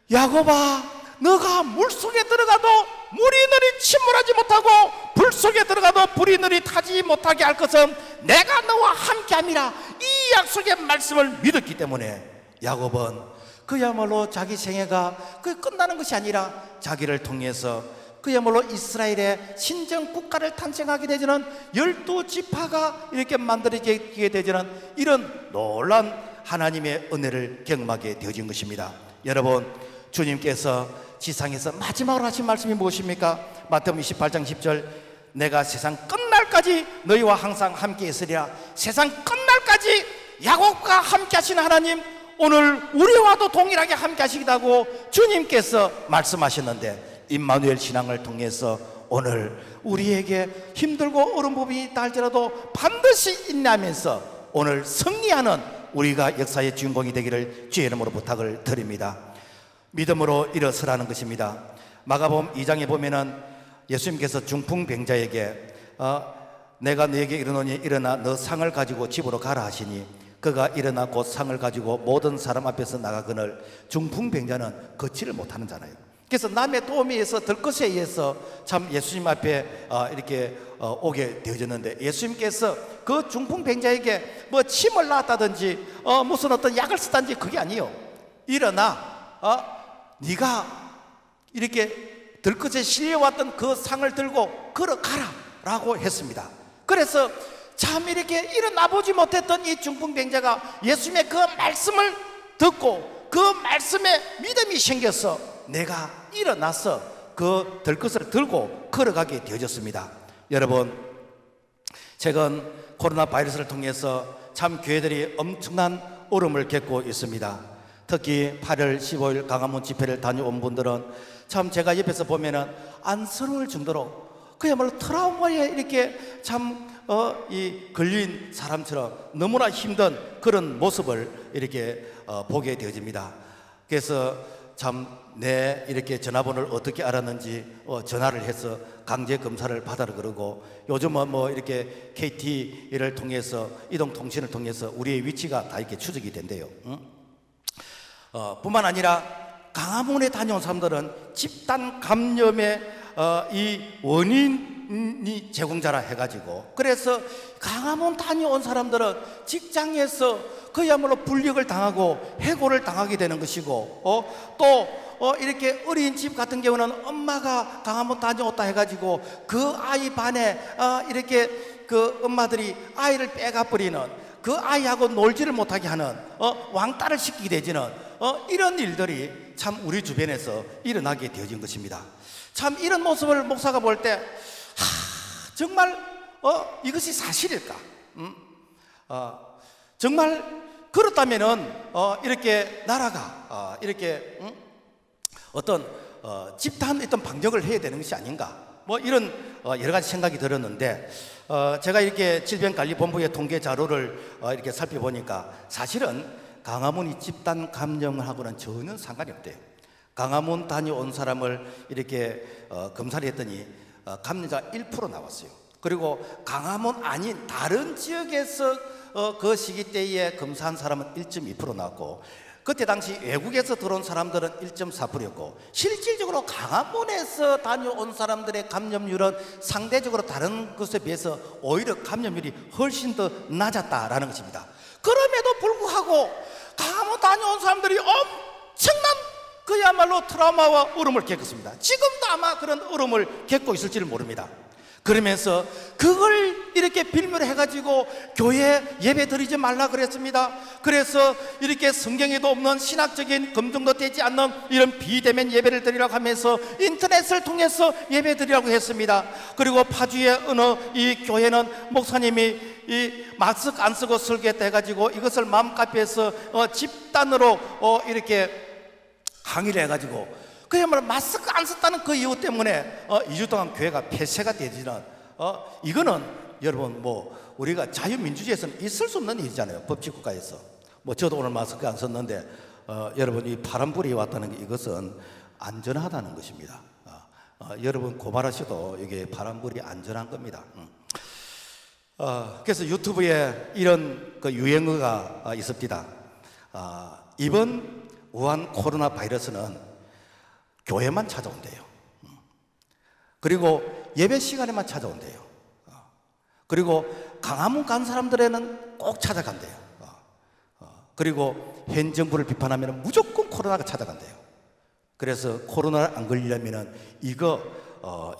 S1: 야곱아 너가 물속에 들어가도 물이 너를 침몰하지 못하고 불 속에 들어가도 불이 너를 타지 못하게 할 것은 내가 너와 함께함이라. 이 약속의 말씀을 믿었기 때문에 야곱은 그야말로 자기 생애가 끝나는 것이 아니라 자기를 통해서 그야말로 이스라엘의 신정 국가를 탄생하게 되지는 12지파가 이렇게 만들어지게 되지는 이런 놀라운 하나님의 은혜를 경험하게 되어진 것입니다. 여러분, 주님께서 지상에서 마지막으로 하신 말씀이 무엇입니까? 마태복음 28장 10절 내가 세상 끝날까지 너희와 항상 함께 있으리라. 세상 끝날까지 야곱과 함께 하신 하나님, 오늘 우리와도 동일하게 함께 하시기도 주님께서 말씀하셨는데 임마누엘 신앙을 통해서 오늘 우리에게 힘들고 어려운 부분이 있다 할지라도 반드시 인내하면서 오늘 승리하는 우리가 역사의 주인공이 되기를 주의 이름으로 부탁을 드립니다. 믿음으로 일어서라는 것입니다. 마가복음 2장에 보면은 예수님께서 중풍병자에게 내가 너에게 이르노니 일어나 너 상을 가지고 집으로 가라 하시니 그가 일어나 곧 상을 가지고 모든 사람 앞에서 나가거늘 중풍병자는 걷지를 못하는 자나요. 그래서 남의 도움에 의해서 들것에 의해서 참 예수님 앞에 이렇게 오게 되어졌는데, 예수님께서 그 중풍병자에게 뭐 침을 놨다든지 무슨 어떤 약을 쓰다든지 그게 아니에요. 일어나 네가 이렇게 들것에 실려왔던 그 상을 들고 걸어가라 라고 했습니다. 그래서 참 이렇게 일어나 보지 못했던 이 중풍병자가 예수님의 그 말씀을 듣고 그 말씀에 믿음이 생겨서 내가 일어나서 그 들것을 들고 걸어가게 되어졌습니다. 여러분, 최근 코로나 바이러스를 통해서 참 교회들이 엄청난 어려움을 겪고 있습니다. 특히 8월 15일 강화문 집회를 다녀온 분들은 참 제가 옆에서 보면은 안쓰러울 정도로 그야말로 트라우마에 이렇게 참 이 걸린 사람처럼 너무나 힘든 그런 모습을 이렇게 보게 되어집니다. 그래서 참 내 이렇게 전화번호를 어떻게 알았는지 전화를 해서 강제 검사를 받으라 그러고, 요즘은 뭐 이렇게 KT를 통해서 이동통신을 통해서 우리의 위치가 다 이렇게 추적이 된대요. 뿐만 아니라 강화문에 다녀온 사람들은 집단 감염의 이 원인이 제공자라 해가지고, 그래서 강화문 다녀온 사람들은 직장에서 그야말로 불이익을 당하고 해고를 당하게 되는 것이고, 또 이렇게 어린이집 같은 경우는 엄마가 강화문 다녀왔다 해가지고 그 아이 반에 이렇게 그 엄마들이 아이를 빼가 버리는, 그 아이하고 놀지를 못하게 하는 왕따를 시키게 되지는 이런 일들이 참 우리 주변에서 일어나게 되어진 것입니다. 참 이런 모습을 목사가 볼 때 정말 이것이 사실일까? 정말 그렇다면은 이렇게 나라가 이렇게 어떤 집단 어떤 방역을 해야 되는 것이 아닌가? 뭐 이런 여러 가지 생각이 들었는데, 제가 이렇게 질병관리본부의 통계 자료를 이렇게 살펴보니까 사실은 강화문이 집단 감염하고는 전혀 상관이 없대요. 강화문 다녀온 사람을 이렇게 검사를 했더니 감염자가 1% 나왔어요. 그리고 강화문 아닌 다른 지역에서 그 시기 때에 검사한 사람은 1.2% 나왔고, 그때 당시 외국에서 들어온 사람들은 1.4%였고, 실질적으로 강화문에서 다녀온 사람들의 감염률은 상대적으로 다른 것에 비해서 오히려 감염률이 훨씬 더 낮았다라는 것입니다. 그럼에도 불구하고 강화문 다녀온 사람들이 엄청난 그야말로 트라우마와 어려움을 겪었습니다. 지금도 아마 그런 어려움을 겪고 있을지를 모릅니다. 그러면서 그걸 이렇게 빌미로 해가지고 교회 예배 드리지 말라 그랬습니다. 그래서 이렇게 성경에도 없는 신학적인 검증도 되지 않는 이런 비대면 예배를 드리라고 하면서 인터넷을 통해서 예배 드리라고 했습니다. 그리고 파주의 어느 이 교회는 목사님이 이 마스크 안 쓰고 설교했다 해가지고 이것을 맘카페에서 집단으로 이렇게 강의를 해가지고 그야말로 마스크 안 썼다는 그 이유 때문에 2주 동안 교회가 폐쇄가 되지는, 이거는 여러분 뭐 우리가 자유민주주의에서는 있을 수 없는 일이잖아요. 법치국가에서. 뭐 저도 오늘 마스크 안 썼는데 여러분 이 바람불이 왔다는 게 이것은 안전하다는 것입니다. 여러분 고발하셔도 이게 바람불이 안전한 겁니다. 그래서 유튜브에 이런 그 유행어가 있습니다. 이번 우한 코로나 바이러스는 교회만 찾아온대요. 그리고 예배 시간에만 찾아온대요. 그리고 강화문 간 사람들에는 꼭 찾아간대요. 그리고 현 정부를 비판하면 무조건 코로나가 찾아간대요. 그래서 코로나를 안 걸리려면 이거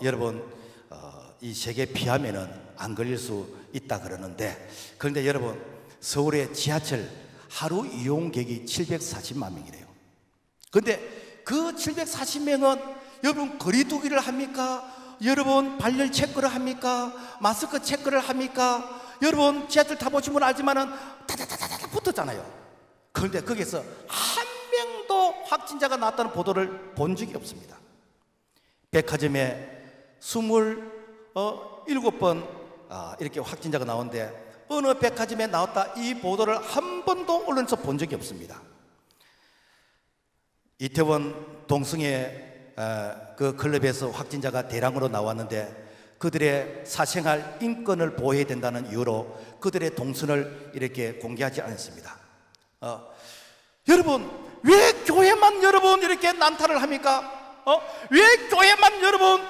S1: 여러분 이 세계 피하면은 안 걸릴 수 있다 그러는데, 그런데 여러분 서울의 지하철 하루 이용객이 740만 명이래요. 그런데 그 740명은 여러분 거리두기를 합니까? 여러분 발열 체크를 합니까? 마스크 체크를 합니까? 여러분 지하철 타보시면 알지만은 다다다다다 붙었잖아요. 그런데 거기서 한 명도 확진자가 나왔다는 보도를 본 적이 없습니다. 백화점에 27번 이렇게 확진자가 나오는데 어느 백화점에 나왔다 이 보도를 한 번도 언론에서 본 적이 없습니다. 이태원 동성애 그 클럽에서 확진자가 대량으로 나왔는데 그들의 사생활 인권을 보호해야 된다는 이유로 그들의 동선을 이렇게 공개하지 않았습니다. 여러분 왜 교회만 여러분 이렇게 난타를 합니까? 왜 교회만 여러분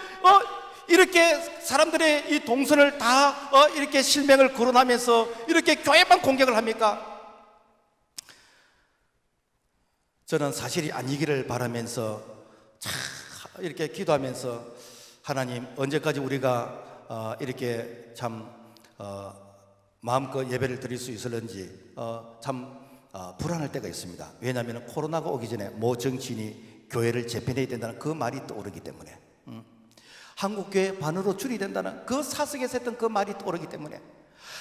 S1: 이렇게 사람들의 이 동선을 다 이렇게 실명을 거론하면서 이렇게 교회만 공격을 합니까? 저는 사실이 아니기를 바라면서 참 이렇게 기도하면서 하나님, 언제까지 우리가 이렇게 참 마음껏 예배를 드릴 수 있을는지 참 불안할 때가 있습니다. 왜냐하면 코로나가 오기 전에 모 정치인이 교회를 재편해야 된다는 그 말이 떠오르기 때문에, 한국교회 반으로 줄이 된다는 그 사석에서 했던 그 말이 떠오르기 때문에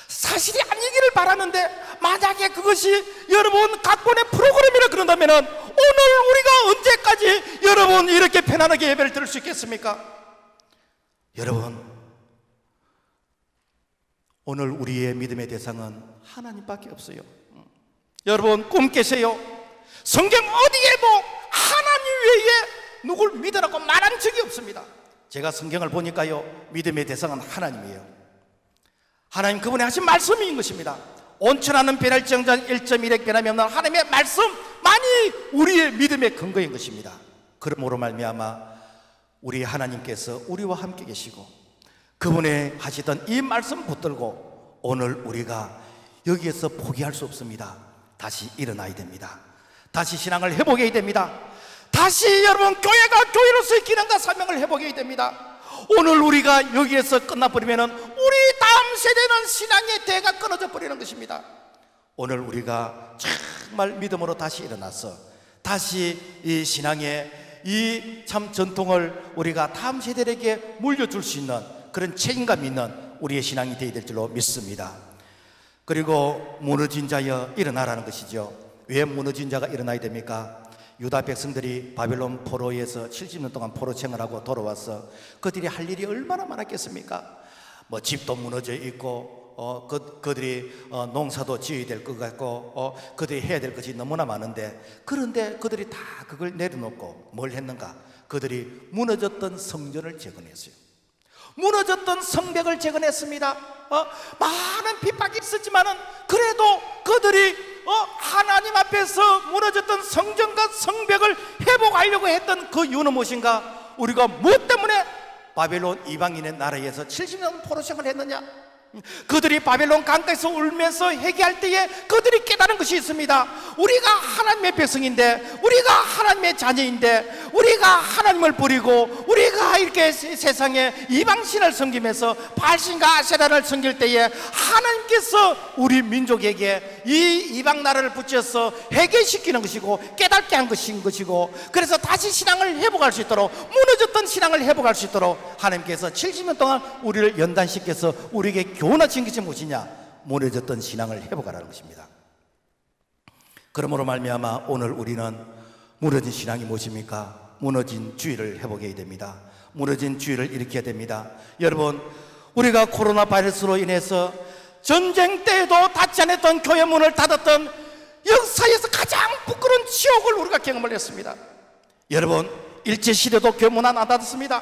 S1: 사실이 아니기를 바라는데, 만약에 그것이 여러분 각본의 프로그램이라 그런다면 오늘 우리가 언제까지 여러분 이렇게 편안하게 예배를 드릴 수 있겠습니까? 여러분, 오늘 우리의 믿음의 대상은 하나님밖에 없어요. 여러분, 꿈 깨세요. 성경 어디에 하나님 외에 누굴 믿으라고 말한 적이 없습니다. 제가 성경을 보니까요, 믿음의 대상은 하나님이에요. 하나님 그분이 하신 말씀인 것입니다. 온천하는 변할지언정 1.1획 변함이 없는 하나님의 말씀만이 우리의 믿음의 근거인 것입니다. 그러므로 말미암아 우리 하나님께서 우리와 함께 계시고 그분의 하시던 이 말씀 붙들고 오늘 우리가 여기에서 포기할 수 없습니다. 다시 일어나야 됩니다. 다시 신앙을 회복해야 됩니다. 다시 여러분 교회가 교회로서의 기능과 사명을 회복해야 됩니다. 오늘 우리가 여기에서 끝나버리면 우리 다음 세대는 신앙의 대가 끊어져 버리는 것입니다. 오늘 우리가 정말 믿음으로 다시 일어나서 다시 이 신앙의 이 참 전통을 우리가 다음 세대에게 물려줄 수 있는 그런 책임감 있는 우리의 신앙이 되어야 될 줄로 믿습니다. 그리고 무너진 자여 일어나라는 것이죠. 왜 무너진 자가 일어나야 됩니까? 유다 백성들이 바벨론 포로에서 70년 동안 포로 생활하고 돌아와서 그들이 할 일이 얼마나 많았겠습니까? 뭐 집도 무너져 있고 그들이 농사도 지어야 될 것 같고 그들이 해야 될 것이 너무나 많은데, 그런데 그들이 다 그걸 내려놓고 뭘 했는가? 그들이 무너졌던 성전을 재건했어요. 무너졌던 성벽을 재건했습니다. 많은 핍박이 있었지만은 그래도 그들이 하나님 앞에서 무너졌던 성전과 성벽을 회복하려고 했던 그 이유는 무엇인가? 우리가 무엇 때문에 바벨론 이방인의 나라에서 70년 포로 생활을 했느냐? 그들이 바벨론 강가에서 울면서 회개할 때에 그들이 깨달은 것이 있습니다. 우리가 하나님의 백성인데, 우리가 하나님의 자녀인데, 우리가 하나님을 버리고 우리가 이렇게 세상에 이방신을 섬기면서 바알신과 아세라를 섬길 때에 하나님께서 우리 민족에게 이 이방 나라를 붙여서 회개시키는 것이고 깨닫게 한 것이고, 그래서 다시 신앙을 회복할 수 있도록, 무너졌던 신앙을 회복할 수 있도록 하나님께서 70년 동안 우리를 연단시켜서 우리에게 교훈하신 것이 무엇이냐? 무너졌던 신앙을 회복하라는 것입니다. 그러므로 말미암아 오늘 우리는 무너진 신앙이 무엇입니까? 무너진 주의를 회복해야 됩니다. 무너진 주의를 일으켜야 됩니다. 여러분, 우리가 코로나 바이러스로 인해서 전쟁 때에도 닫지 않았던 교회 문을 닫았던 역사에서 가장 부끄러운 지옥을 우리가 경험을 했습니다. 여러분, 일제시대도 교회 문 안 닫았습니다.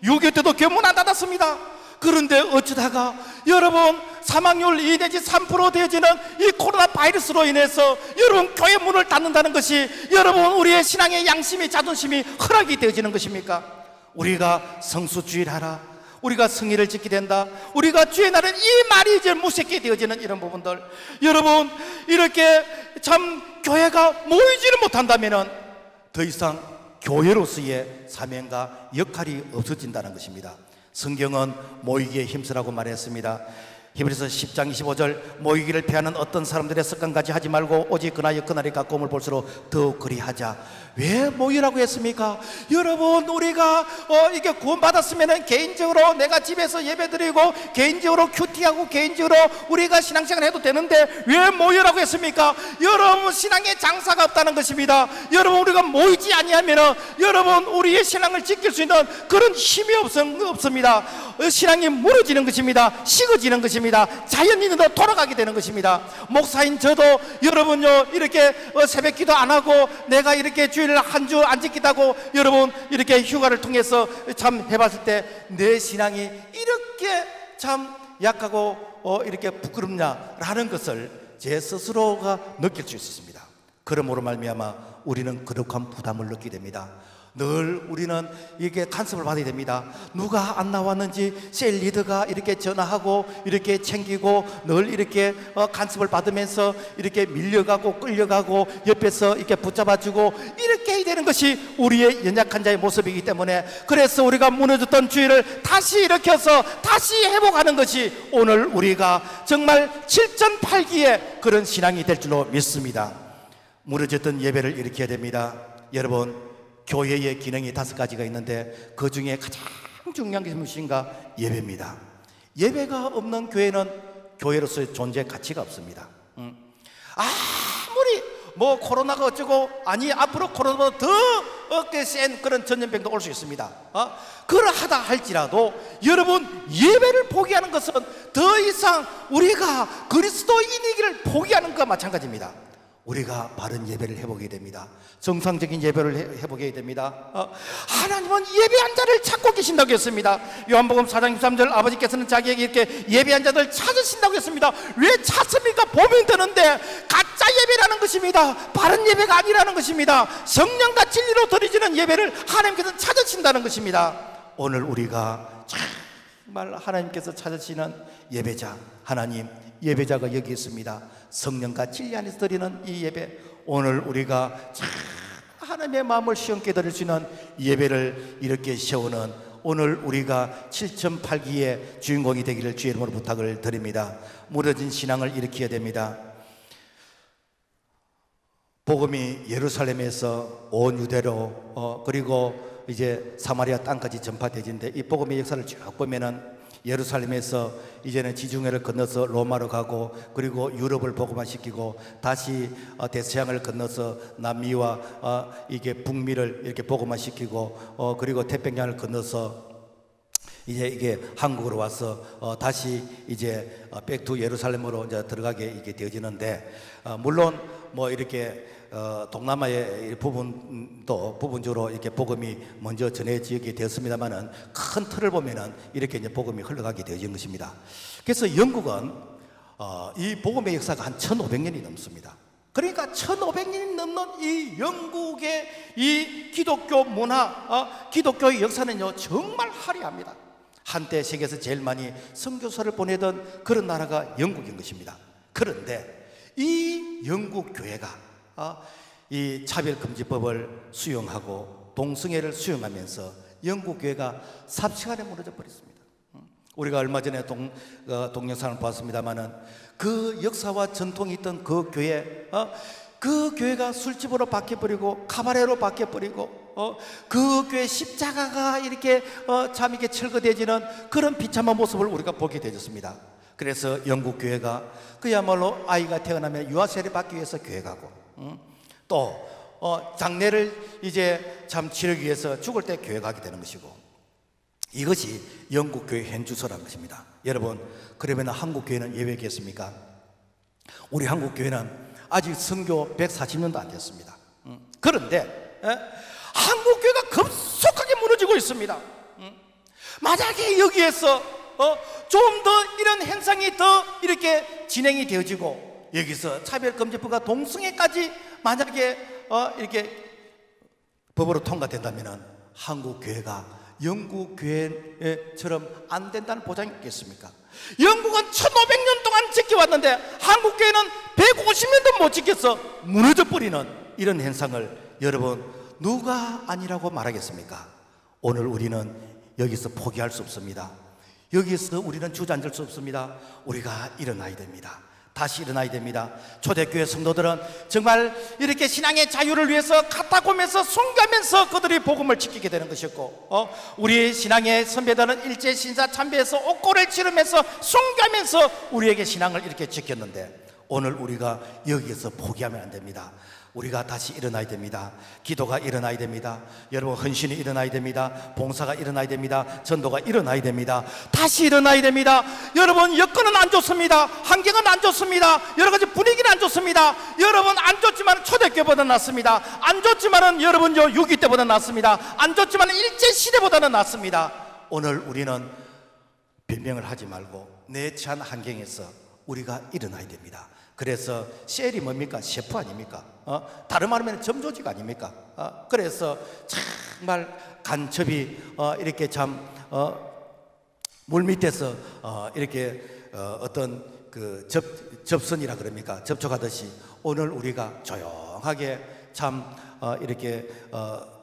S1: 6.25 때도 교회 문 안 닫았습니다. 그런데 어쩌다가 여러분 사망률 2 내지 3% 되어지는 이 코로나 바이러스로 인해서 여러분 교회 문을 닫는다는 것이 여러분 우리의 신앙의 양심이, 자존심이 허락이 되어지는 것입니까? 우리가 성수주의를 하라, 우리가 성의를 지키게 된다, 우리가 주의 날은 이 말이 이제 무색게 되어지는 이런 부분들, 여러분 이렇게 참 교회가 모이지를 못한다면 더 이상 교회로서의 사명과 역할이 없어진다는 것입니다. 성경은 모이기에 힘쓰라고 말했습니다. 히브리서 10장 25절, 모이기를 피하는 어떤 사람들의 습관까지 하지 말고 오직 그나여 그날이 가까움을 볼수록 더욱 그리하자. 왜 모이라고 했습니까? 여러분, 우리가 이게 구원받았으면 개인적으로 내가 집에서 예배드리고 개인적으로 큐티하고 개인적으로 우리가 신앙생활 해도 되는데 왜 모이라고 했습니까? 여러분, 신앙에 장사가 없다는 것입니다. 여러분, 우리가 모이지 아니하면 여러분 우리의 신앙을 지킬 수 있는 그런 힘이 없습니다. 신앙이 무너지는 것입니다. 식어지는 것입니다. 자연인으로 돌아가게 되는 것입니다. 목사인 저도 여러분요 이렇게 새벽 기도 안 하고 내가 이렇게 주일을 한 주 안 지키다고 여러분 이렇게 휴가를 통해서 참 해봤을 때 내 신앙이 이렇게 참 약하고 이렇게 부끄럽냐라는 것을 제 스스로가 느낄 수 있었습니다. 그러므로 말미암아 우리는 거룩한 부담을 느끼게 됩니다. 늘 우리는 이렇게 간섭을 받아야 됩니다. 누가 안 나왔는지 셀 리더가 이렇게 전화하고 이렇게 챙기고 늘 이렇게 간섭을 받으면서 이렇게 밀려가고 끌려가고 옆에서 이렇게 붙잡아주고 이렇게 해야 되는 것이 우리의 연약한 자의 모습이기 때문에, 그래서 우리가 무너졌던 주의를 다시 일으켜서 다시 회복하는 것이 오늘 우리가 정말 7전8기의 그런 신앙이 될 줄로 믿습니다. 무너졌던 예배를 일으켜야 됩니다. 여러분, 교회의 기능이 5가지가 있는데 그 중에 가장 중요한 게 무엇인가? 예배입니다. 예배가 없는 교회는 교회로서의 존재 가치가 없습니다. 아무리 뭐 코로나가 어쩌고, 아니 앞으로 코로나보다 더 센 그런 전염병도 올 수 있습니다. 그러하다 할지라도 여러분, 예배를 포기하는 것은 더 이상 우리가 그리스도인이기를 포기하는 것과 마찬가지입니다. 우리가 바른 예배를 해보게 됩니다. 정상적인 예배를 해보게 됩니다. 하나님은 예배한 자를 찾고 계신다고 했습니다. 요한복음 4장 23절, 아버지께서는 자기에게 이렇게 예배한 자들 찾으신다고 했습니다. 왜 찾습니까? 보면 되는데 가짜 예배라는 것입니다. 바른 예배가 아니라는 것입니다. 성령과 진리로 드려지는 예배를 하나님께서 찾으신다는 것입니다. 오늘 우리가 정말 하나님께서 찾으시는 예배자, 하나님 예배자가 여기 있습니다. 성령과 진리 안에서 드리는 이 예배, 오늘 우리가 하나님의 마음을 시원케 드릴 수 있는 예배를 이렇게 세우는 오늘 우리가 7전8기의 주인공이 되기를 주의 이름으로 부탁을 드립니다. 무너진 신앙을 일으켜야 됩니다. 복음이 예루살렘에서 온 유대로 그리고 이제 사마리아 땅까지 전파되진데, 이 복음의 역사를 쭉 보면은 예루살렘에서 이제는 지중해를 건너서 로마로 가고, 그리고 유럽을 복음화시키고, 다시 대서양을 건너서 남미와 이게 북미를 이렇게 복음화시키고, 그리고 태평양을 건너서 이제 이게 한국으로 와서 다시 이제 백투 예루살렘으로 이제 들어가게 이게 되어지는데, 물론 뭐 이렇게 동남아의 부분적으로 이렇게 복음이 먼저 전해지게 되었습니다만은, 큰 틀을 보면은 이렇게 이제 복음이 흘러가게 되어진 것입니다. 그래서 영국은 이 복음의 역사가 한 1500년이 넘습니다. 그러니까 1500년이 넘는 이 영국의 이 기독교 문화, 기독교의 역사는요 정말 화려합니다. 한때 세계에서 제일 많이 선교사를 보내던 그런 나라가 영국인 것입니다. 그런데 이 영국 교회가 이 차별금지법을 수용하고 동성애를 수용하면서 영국 교회가 삽시간에 무너져 버렸습니다. 우리가 얼마 전에 동영상을 봤습니다마는 그 역사와 전통이 있던 그 교회, 그 교회가 술집으로 바뀌어버리고 카바레로 바뀌어버리고, 그 교회 십자가가 이렇게 참 이렇게 철거되지는 그런 비참한 모습을 우리가 보게 되었습니다. 그래서 영국 교회가 그야말로 아이가 태어나면 유아세례 받기 위해서 교회 가고, 또 장례를 이제 참 치르기 위해서 죽을 때 교회 가게 되는 것이고, 이것이 영국 교회 현주소라는 것입니다. 여러분, 그러면 한국 교회는 예외겠습니까? 우리 한국 교회는 아직 선교 140년도 안 됐습니다. 그런데 한국 교회가 급속하게 무너지고 있습니다. 만약에 여기에서 좀 더 이런 현상이 더 이렇게 진행이 되어지고, 여기서 차별금지법과 동성애까지 만약에 이렇게 법으로 통과된다면 한국 교회가 영국 교회처럼 안 된다는 보장이 있겠습니까? 영국은 1500년 동안 지켜왔는데 한국 교회는 150년도 못 지켜서 무너져 버리는 이런 현상을 여러분 누가 아니라고 말하겠습니까? 오늘 우리는 여기서 포기할 수 없습니다. 여기서 우리는 주저앉을 수 없습니다. 우리가 일어나야 됩니다. 다시 일어나야 됩니다. 초대교회 성도들은 정말 이렇게 신앙의 자유를 위해서 카타콤에서 순교하면서 그들이 복음을 지키게 되는 것이었고, 우리 신앙의 선배들은 일제신사 참배에서 옥고를 치르면서 순교하면서 우리에게 신앙을 이렇게 지켰는데, 오늘 우리가 여기에서 포기하면 안 됩니다. 우리가 다시 일어나야 됩니다. 기도가 일어나야 됩니다. 여러분, 헌신이 일어나야 됩니다. 봉사가 일어나야 됩니다. 전도가 일어나야 됩니다. 다시 일어나야 됩니다. 여러분, 여건은 안 좋습니다. 환경은 안 좋습니다. 여러 가지 분위기는 안 좋습니다. 여러분, 안 좋지만 초대교회보다 낫습니다. 안 좋지만은 여러분 6.25 때보다 낫습니다. 안 좋지만은 일제시대보다는 낫습니다. 오늘 우리는 변명을 하지 말고 내 처한 환경에서 우리가 일어나야 됩니다. 그래서 셀이 뭡니까? 셰프 아닙니까? 다른 말하면 점조직 아닙니까? 그래서 정말 간첩이 이렇게 참 물밑에서 이렇게 어떤 그 접선이라 그럽니까? 접촉하듯이 오늘 우리가 조용하게 참 이렇게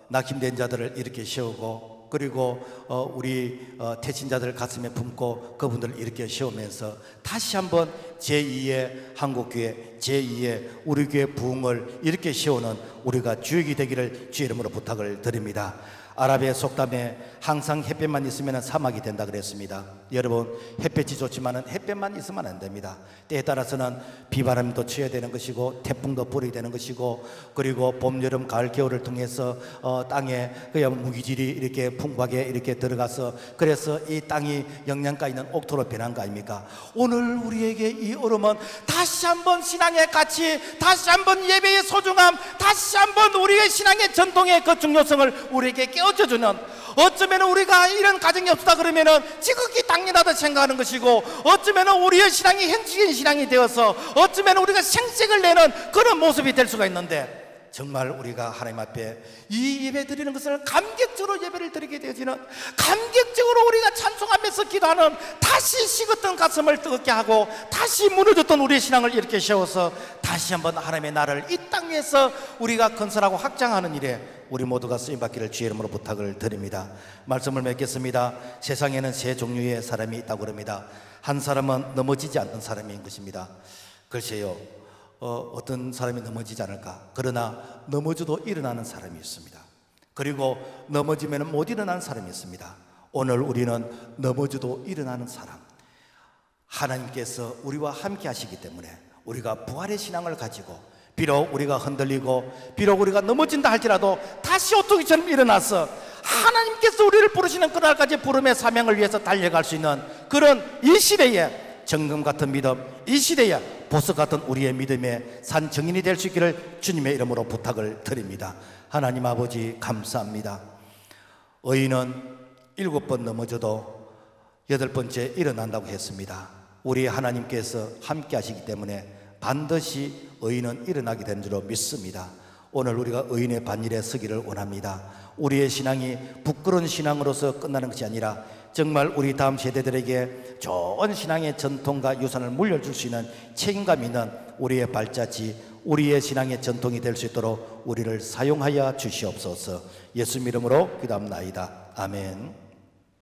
S1: 낙심된 자들을 이렇게 세우고, 그리고 우리 태신자들 가슴에 품고 그분들을 이렇게 세우면서 다시 한번 제2의 한국교회, 제2의 우리 교회 부흥을 이렇게 세우는 우리가 주역이 되기를 주의 이름으로 부탁을 드립니다. 아랍의 속담에 항상 햇볕만 있으면 사막이 된다 그랬습니다. 여러분, 햇볕이 좋지만 햇볕만 있으면 안 됩니다. 때에 따라서는 비바람도 쳐야 되는 것이고 태풍도 불어야 되는 것이고, 그리고 봄, 여름, 가을, 겨울을 통해서 땅에 그냥 무기질이 이렇게 풍부하게 이렇게 들어가서, 그래서 이 땅이 영양가 있는 옥토로 변한 거 아닙니까? 오늘 우리에게 이 얼음은 다시 한번 신앙의 가치, 다시 한번 예배의 소중함, 다시 한번 우리의 신앙의 전통의 그 중요성을 우리에게 깨워주는, 어쩌면 우리가 이런 가정이 없다 그러면은 지극히 당연하다 생각하는 것이고, 어쩌면 우리의 신앙이 현실적인 신앙이 되어서 어쩌면 우리가 생색을 내는 그런 모습이 될 수가 있는데, 정말 우리가 하나님 앞에 이 예배 드리는 것을 감격적으로 예배를 드리게 되어지는, 감격적으로 우리가 찬송하면서 기도하는, 다시 식었던 가슴을 뜨겁게 하고 다시 무너졌던 우리의 신앙을 이렇게 세워서 다시 한번 하나님의 나라를 이 땅 위에서 우리가 건설하고 확장하는 일에 우리 모두가 쓰임받기를 주의 이름으로 부탁을 드립니다. 말씀을 맺겠습니다. 세상에는 세 종류의 사람이 있다고 합니다. 한 사람은 넘어지지 않는 사람인 것입니다. 글쎄요, 어떤 사람이 넘어지지 않을까? 그러나 넘어져도 일어나는 사람이 있습니다. 그리고 넘어지면 못 일어나는 사람이 있습니다. 오늘 우리는 넘어져도 일어나는 사람, 하나님께서 우리와 함께 하시기 때문에 우리가 부활의 신앙을 가지고, 비록 우리가 흔들리고 비록 우리가 넘어진다 할지라도 다시 오토기처럼 일어나서 하나님께서 우리를 부르시는 그날까지 부름의 사명을 위해서 달려갈 수 있는 그런 이 시대에 정금 같은 믿음, 이 시대에 보석 같은 우리의 믿음의 산 증인이 될 수 있기를 주님의 이름으로 부탁을 드립니다. 하나님 아버지, 감사합니다. 의인은 7번 넘어져도 8번째 일어난다고 했습니다. 우리 하나님께서 함께 하시기 때문에 반드시 의인은 일어나게 된 줄로 믿습니다. 오늘 우리가 의인의 반일에 서기를 원합니다. 우리의 신앙이 부끄러운 신앙으로서 끝나는 것이 아니라 정말 우리 다음 세대들에게 좋은 신앙의 전통과 유산을 물려줄 수 있는 책임감 있는 우리의 발자취, 우리의 신앙의 전통이 될 수 있도록 우리를 사용하여 주시옵소서. 예수 이름으로 기도합나이다. 아멘.